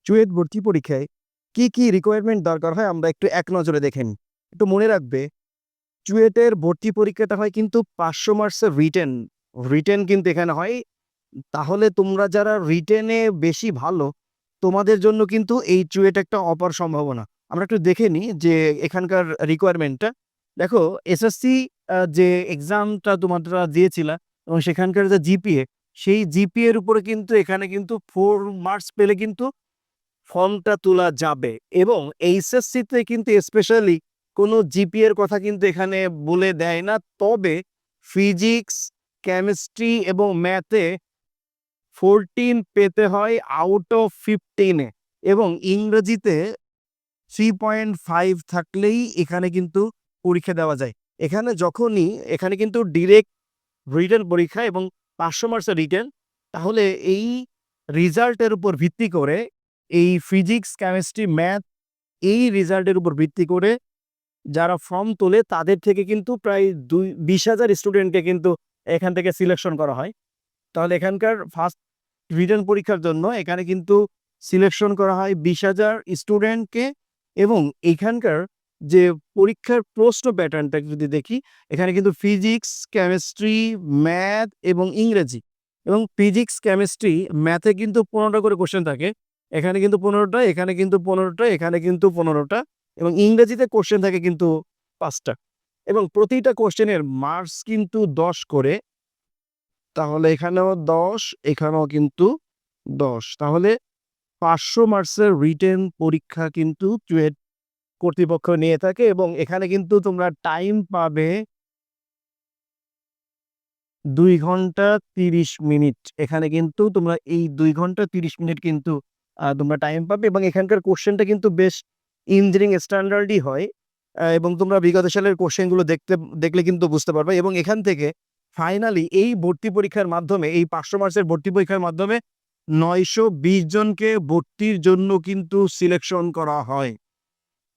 চুয়েট ভর্তি পরীক্ষায় কি কি রিকোয়ারমেন্ট দরকার হয় আমরা একটু এক নজরে দেখে নিই। একটু মনে রাখবে, চুয়েটের ভর্তি পরীক্ষাটা হয় কিন্তু 500 মার্কসের রিটেন। রিটেন কিন্তু এখানে হয়। তাহলে তোমরা যারা রিটেনে বেশি ভালো, তোমাদের জন্য কিন্তু এই চুয়েট একটা অপার সম্ভাবনা। আমরা একটু দেখে নিই যে এখানকার রিকোয়ারমেন্টটা। দেখো, এসএসসি যে এক্সামটা তোমরা দিয়েছিলা এবং সেখানকার যে জিপিএ, সেই জিপিএ এর উপরে কিন্তু এখানে কিন্তু 4 মার্কস পেলে কিন্তু ফর্মটা তোলা যাবে। এবং এইচএসসিতে কিন্তু স্পেশালি কোনো জিপিএ এর কথা কিন্তু এখানে বলে দেয় না। তবে ফিজিক্স, কেমিস্ট্রি এবং ম্যাথে 14 পেতে হয় আউট অফ 15 এ, এবং ইংরেজিতে 3.5 থাকলেই এখানে কিন্তু পরীক্ষা দেওয়া যায়। এখানে কিন্তু ডিরেক্ট রিটেন পরীক্ষা এবং 500 মার্কসের রিটেন। তাহলে এই রেজাল্টের উপর ভিত্তি করে, এই ফিজিক্স, কেমিস্ট্রি, ম্যাথ, এই রেজাল্টের উপর ভিত্তি করে যারা ফর্ম তোলে তাদের থেকে কিন্তু প্রায় 20,000 স্টুডেন্টকে কিন্তু এখান থেকে সিলেকশন করা হয়। তাহলে এখানকার ফার্স্ট রিটেন পরীক্ষার জন্য এখানে কিন্তু সিলেকশন করা হয় 20,000 স্টুডেন্টকে। এবং এখানকার যে পরীক্ষার প্রশ্ন প্যাটার্নটা যদি দেখি, এখানে কিন্তু ফিজিক্স, কেমিস্ট্রি, ম্যাথ এবং ইংরেজি, এবং ফিজিক্স, কেমিস্ট্রি, ম্যাথে কিন্তু 15টা করে কোশ্চেন থাকে। এখানে কিন্তু 15টা, এখানে কিন্তু 15টা, এখানে কিন্তু 15টা, এবং ইংরেজিতে কোশ্চেন থাকে কিন্তু 5টা, এবং প্রতিটা কোশ্চেনের মার্কস কিন্তু 10 করে। তাহলে এখানেও 10, এখানেও কিন্তু 10। তাহলে 500 মার্কসের রিটেন পরীক্ষা কিন্তু চুয়েট কর্তৃপক্ষ নিয়ে থাকে, এবং এখানে কিন্তু তোমরা টাইম পাবে 2 ঘন্টা 30 মিনিট। এখানে কিন্তু তোমরা এই 2 ঘন্টা 30 মিনিট কিন্তু তোমরা টাইম পাবে, এবং এখানকার কোশ্চেনটা কিন্তু বেশ ইঞ্জিনিয়ারিং স্ট্যান্ডার্ডই হয়। এবং তোমরা বিগত সালের কোশ্চেনগুলো দেখলে কিন্তু বুঝতে পারবে। এবং এখান থেকে ফাইনালি এই ভর্তি পরীক্ষার মাধ্যমে, এই 500 মার্কসের ভর্তি পরীক্ষার মাধ্যমে 920 জনকে ভর্তির জন্য কিন্তু সিলেকশন করা হয়।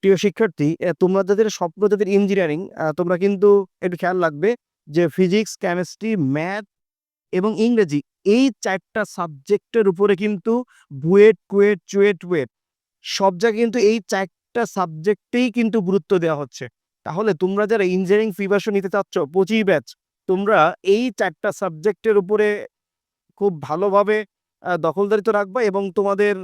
প্রিয় শিক্ষার্থী, তোমরা যাদের স্বপ্ন, যাদের ইঞ্জিনিয়ারিং, তোমরা কিন্তু একটু খেয়াল রাখবে যে ফিজিক্স, কেমিস্ট্রি, ম্যাথ এবং ইংরেজি, এই 4টা সাবজেক্টের উপরে কিন্তু বুয়েট, কুয়েট, চুয়েট, ওয়েট সব জায়গায় কিন্তু এই 4টা সাবজেক্টেই কিন্তু গুরুত্ব দেওয়া হচ্ছে। তাহলে তোমরা যারা ইঞ্জিনিয়ারিং প্রিপারেশন নিতে চাচ্ছ 25 ব্যাচ, তোমরা এই 4টা সাবজেক্টের উপরে খুব ভালোভাবে দখলদারিত্ব রাখবা, এবং তোমাদের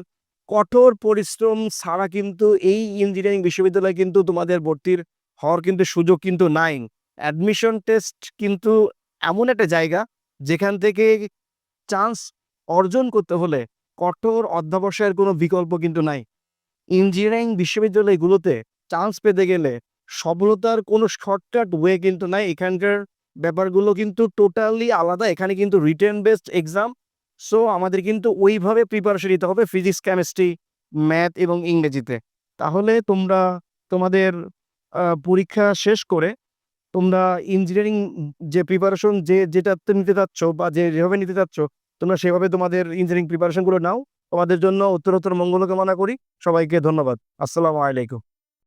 কঠোর পরিশ্রম ছাড়া কিন্তু এই ইঞ্জিনিয়ারিং বিশ্ববিদ্যালয়ে কিন্তু তোমাদের ভর্তির হওয়ার কিন্তু সুযোগ কিন্তু নাই। অ্যাডমিশন টেস্ট কিন্তু এমন একটা জায়গা যেখান থেকে চান্স অর্জন করতে হলে কঠোর অধ্যবসায়ের কোনো বিকল্প কিন্তু নাই। ইঞ্জিনিয়ারিং বিশ্ববিদ্যালয়গুলোতে চান্স পেতে গেলে সফলতার কোনো শর্টকাট ওয়ে কিন্তু নাই। এখানকার ব্যাপারগুলো কিন্তু টোটালি আলাদা। এখানে কিন্তু রিটেন বেসড এক্সাম। সো আমাদের কিন্তু ওইভাবে প্রিপারেশন নিতে হবে ফিজিক্স, কেমিস্ট্রি, ম্যাথ এবং ইংরেজিতে। তাহলে তোমরা তোমাদের পরীক্ষা শেষ করে তোমরা ইঞ্জিনিয়ারিং যে প্রিপারেশন যেটাতে নিতে চাচ্ছ বা যেভাবে নিতে চাচ্ছ, তোমরা সেভাবে তোমাদের ইঞ্জিনিয়ারিং প্রিপারেশন গুলো নাও। তোমাদের জন্য উত্তরোত্তর মঙ্গল কামনা করি। সবাইকে ধন্যবাদ। আসসালামু আলাইকুম।